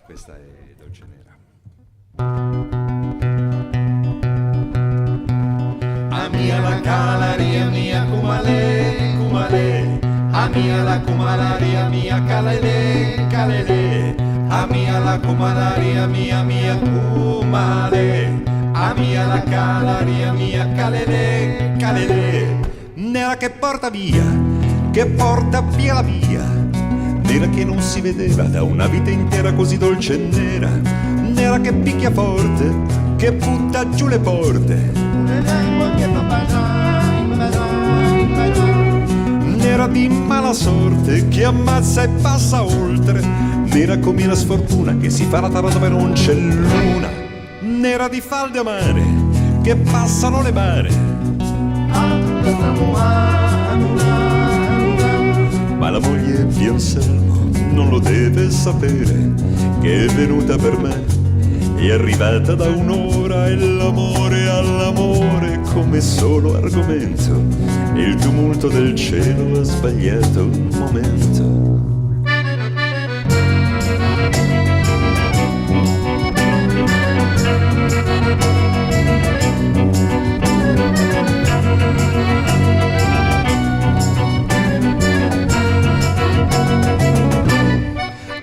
Questa è Dolce Nera. A mia la calaria mia cumale, cumale. A mia la cumalaria mia calele, calele. A mia la cumalaria mia mia cumale. A mia la calaria mia calele, calele. Nera che porta via la via. Nera che non si vedeva da una vita intera così dolce e nera. Nera che picchia forte, che butta giù le porte. Nera di mala sorte, che ammazza e passa oltre. Nera come la sfortuna, che si fa la tavola dove non c'è luna. Nera di falde amare, che passano le bare. Ma la moglie di Anselmo non lo deve sapere, che è venuta per me, è arrivata da un'ora, e l'amore all'amore come solo argomento, e il tumulto del cielo ha sbagliato un momento.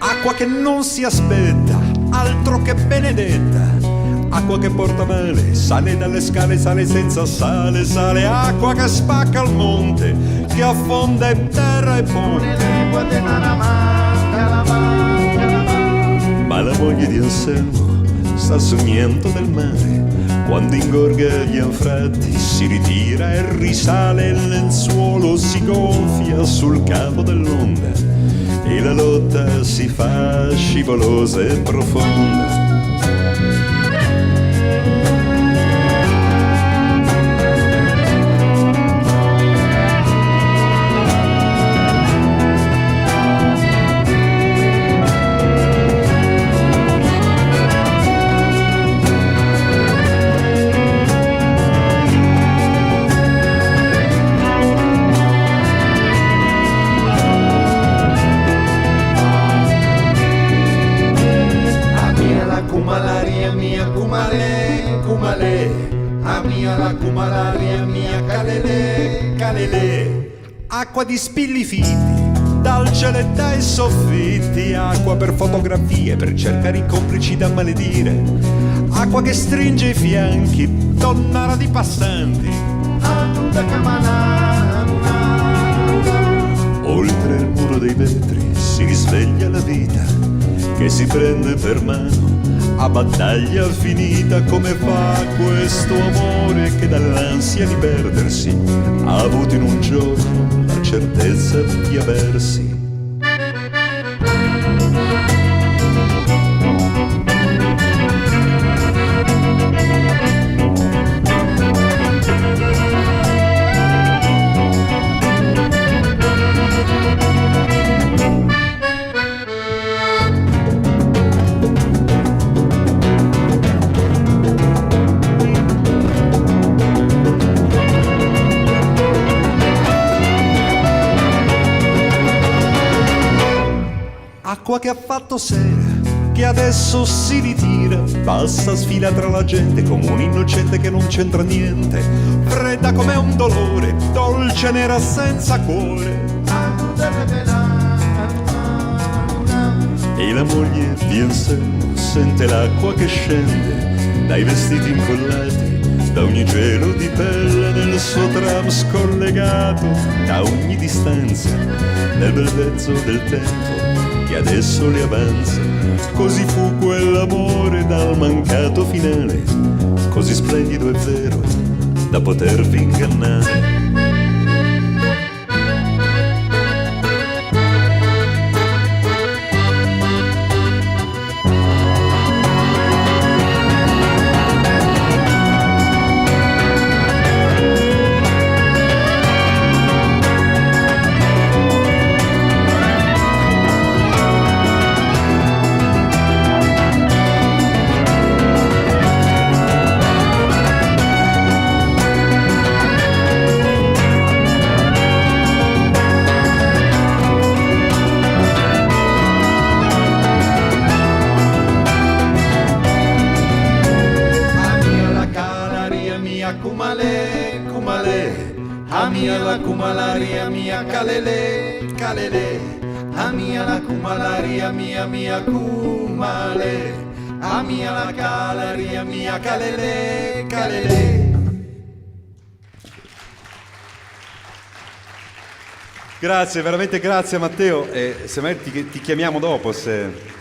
Acqua che non si aspetta, altro che benedetta. Acqua che porta male, sale dalle scale, sale senza sale, sale. Acqua che spacca il monte, che affonda e terra e ponte. Ma la moglie di Anselmo sta sognando del mare, quando ingorga gli anfratti si ritira e risale, il lenzuolo si gonfia sul capo dell'onda e la lotta si fa scivolosa e profonda. Cumalaria mia cumale, cumale. A mia la cumalaria mia calele, calele. Acqua di spillifiti, dal cielo e dai soffitti. Acqua per fotografie, per cercare i complici da maledire. Acqua che stringe i fianchi, donnara di passanti. Oltre il muro dei vetri si risveglia la vita, che si prende per mano a battaglia finita. Come fa questo amore che dall'ansia di perdersi ha avuto in un giorno la certezza di aversi? Acqua che ha fatto sera, che adesso si ritira, passa, sfila tra la gente come un innocente che non c'entra niente, fredda come un dolore, dolce nera senza cuore. E la moglie di Anselmo sente l'acqua che scende dai vestiti incollati, da ogni gelo di pelle nel suo tram scollegato, da ogni distanza nel bel vezzo del tempo che adesso le avanza. Così fu quell'amore dal mancato finale, così splendido e vero da potervi ingannare. kumale, amia la kumalaria mia kalele, kalele, amia la kumalaria mia kumale, amia la calaria mia kalele, kalele. Grazie, veramente grazie Matteo, e se mai ti chiamiamo dopo se